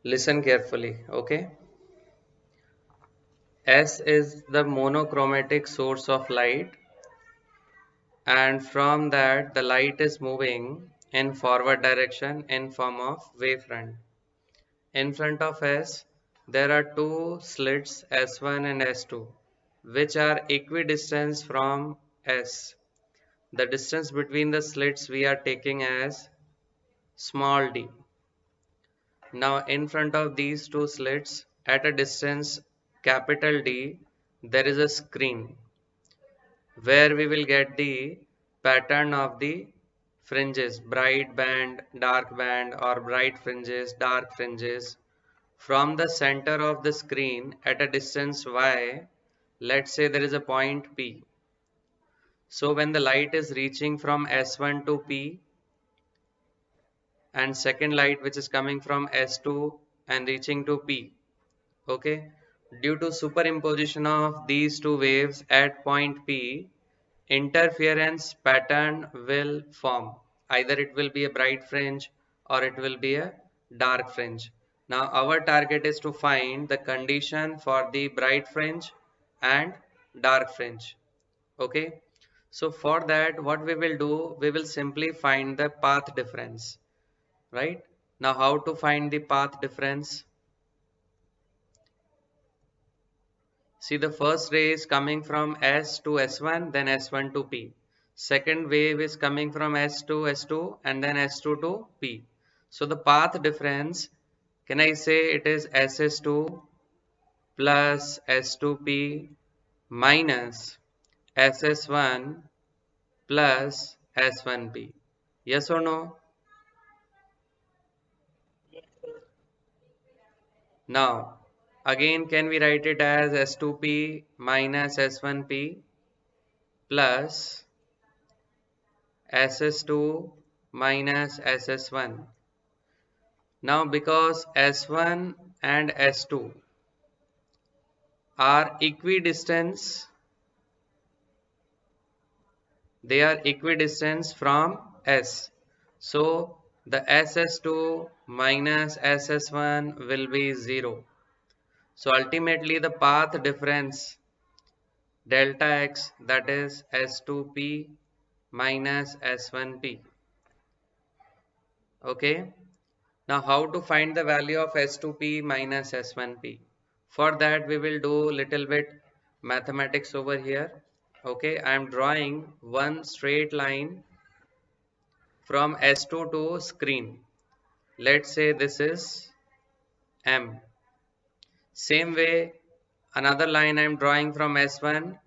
Listen carefully, okay? S is the monochromatic source of light, and from that the light is moving in forward direction in form of wavefront. In front of S, there are two slits S1 and S2, which are equidistant from S. The distance between the slits we are taking as small d. Now in front of these two slits at a distance capital D, there is a screen where we will get the pattern of the fringes, bright band, dark band, or bright fringes, dark fringes. From the center of the screen at a distance y, let's say there is a point P. So when the light is reaching from S1 to P, and second light which is coming from S2 and reaching to P, okay, due to superimposition of these two waves at point P, interference pattern will form. Either it will be a bright fringe or it will be a dark fringe. Now our target is to find the condition for the bright fringe and dark fringe. Okay, so for that what we will do, we will simply find the path difference, right? Now how to find the path difference? See, the first ray is coming from S to S1, then S1 to P. Second wave is coming from S to S2 and then S2 to P. So the path difference, can I say it is SS2 plus S2P minus SS1 plus S1P? Yes or no? Now, again can we write it as S2P minus S1P plus SS2 minus SS1. Now because S1 and S2 are equidistant, they are equidistant from S. So the SS2 minus SS1 will be 0. So ultimately the path difference delta x, that is S2P minus S1P. Okay. Now how to find the value of S2P minus S1P? For that we will do little bit mathematics over here. Okay, I am drawing one straight line from S2 to screen. Let's say this is M. Same way another line I am drawing from S1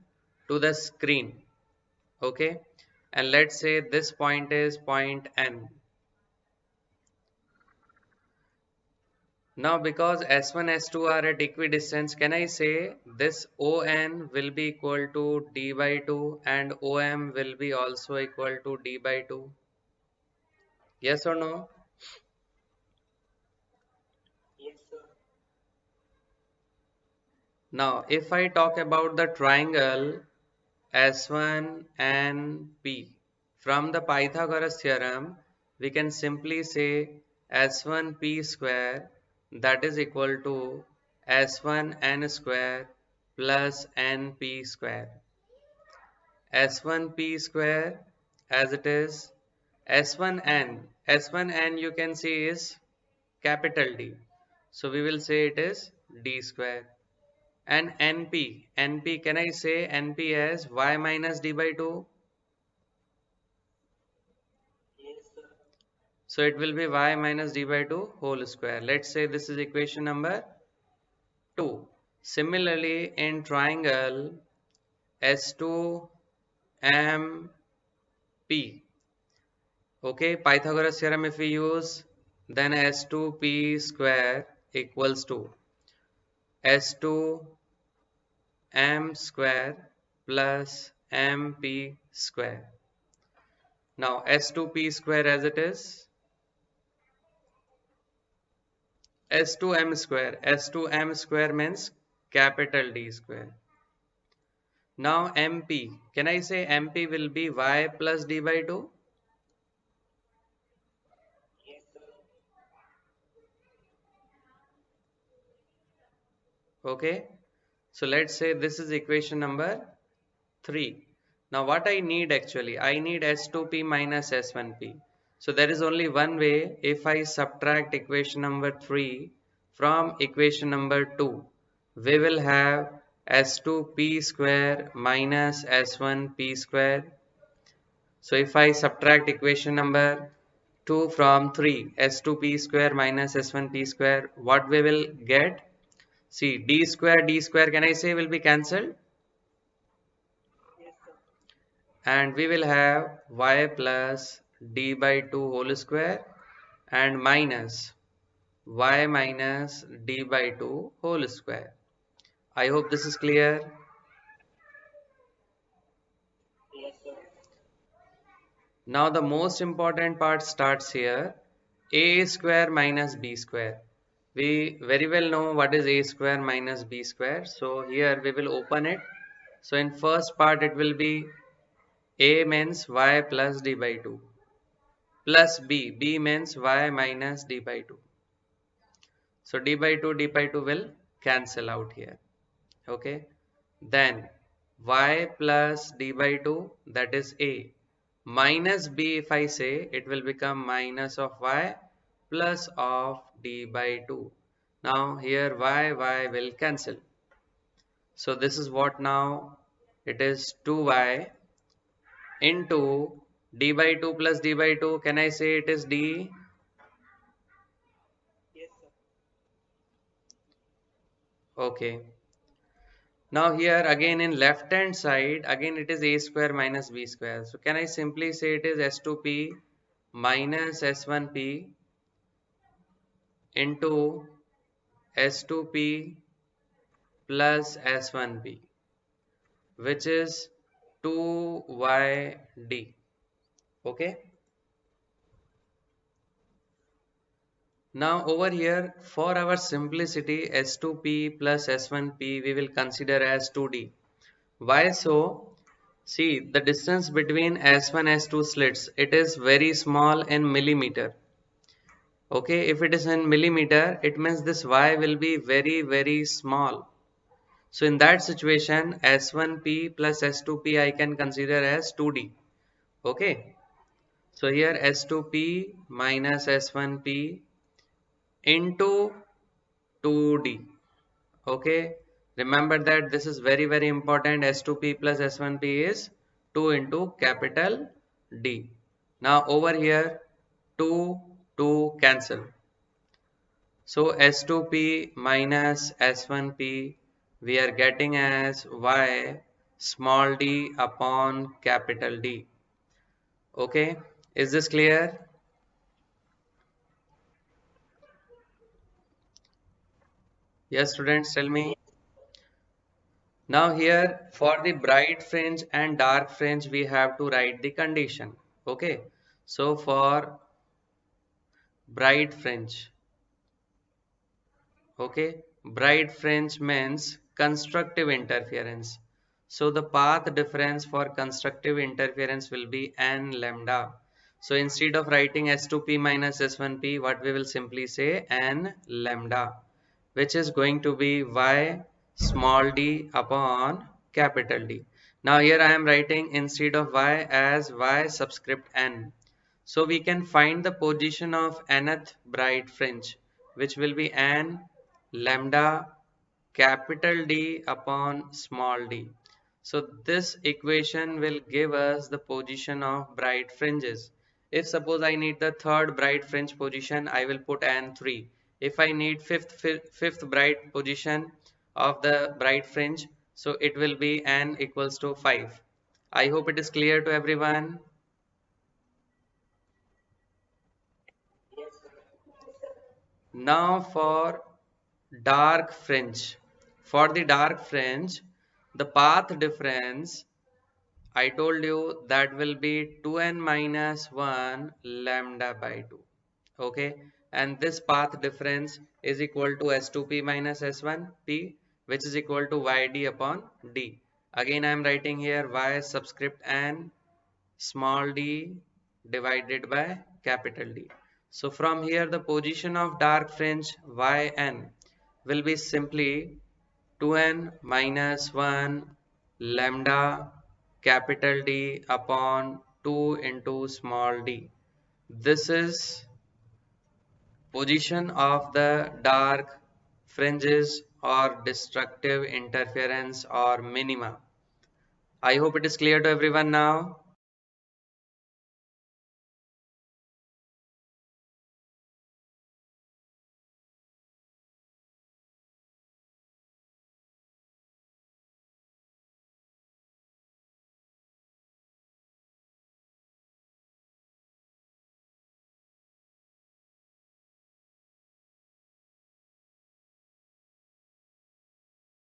to the screen. Okay, and let's say this point is point N. Now because S1, S2 are at equidistance, can I say this ON will be equal to D by 2 and OM will be also equal to D by 2? Yes or no? Now if I talk about the triangle S1 and P, from the Pythagoras theorem, we can simply say S1P square, that is equal to S1N square plus NP square. S1P square as it is, S1N you can see is capital D. So we will say it is D square. And NP, can I say NP as y minus D by 2? So it will be y minus D by 2 whole square. Let's say this is equation number 2. Similarly, in triangle S2MP, okay, Pythagoras theorem if we use, then S2P square equals to S2M square plus MP square. Now S2P square as it is, S2M square means capital D square. Now MP, can I say MP will be y plus D by 2? Okay, so let's say this is equation number 3. Now what I need actually, I need S2P minus S1P. So there is only one way. If I subtract equation number 3 from equation number 2, we will have S2P square minus S1P square. So if I subtract equation number 2 from 3, S2P square minus S1P square, what we will get? See, d square can I say will be cancelled? And we will have y plus d by 2 whole square and minus y minus d by 2 whole square. I hope this is clear. Now the most important part starts here. A square minus b square. We very well know what is a square minus b square. So here we will open it. So in first part it will be a means y plus d by 2 plus b means y minus d by 2. So d by 2 will cancel out here. Okay. Then y plus d by 2, that is a, minus b, if I say, it will become minus of y plus of d by 2. Now here y will cancel. So this is what now, it is 2y into d by 2 plus d by 2. Can I say it is d? Okay. Now here again in left hand side, again it is a square minus b square. So can I simply say it is S2p minus S1p into S2p plus S1p, which is 2yd. Okay. Now over here, for our simplicity, S2p plus S1p we will consider as 2d. Why so? See, the distance between S1 S2 slits, it is very small in millimeter. Okay, if it is in millimeter, it means this y will be very small. So in that situation, S1p plus S2p I can consider as 2d. Okay, so here S2p minus S1p into 2d. Okay, remember that this is very important. S2p plus S1p is 2 into capital D. Now over here 2 cancel. So S2p minus S1p we are getting as y small d upon capital D. Okay, is this clear? Yes, students, tell me. Now here for the bright fringe and dark fringe we have to write the condition. Okay, so for bright fringe, okay, bright fringe means constructive interference. So the path difference for constructive interference will be n lambda. So instead of writing S2p minus S1p, what we will simply say n lambda, which is going to be y small d upon capital D. Now here I am writing instead of y as y subscript n. So we can find the position of nth bright fringe, which will be n lambda capital D upon small d. So this equation will give us the position of bright fringes. If suppose I need the third bright fringe position, I will put n3. If I need fifth bright position of the bright fringe, so it will be n equals to 5. I hope it is clear to everyone. Now for dark fringe. For the dark fringe, the path difference I told you that will be 2n minus 1 lambda by 2. Okay, and this path difference is equal to S2p minus S1p, which is equal to yd upon d. Again I am writing here y subscript n small d divided by capital D. So from here the position of dark fringe yn will be simply 2n minus 1 lambda capital D upon 2 into small d. This is position of the dark fringes or destructive interference or minima. I hope it is clear to everyone now.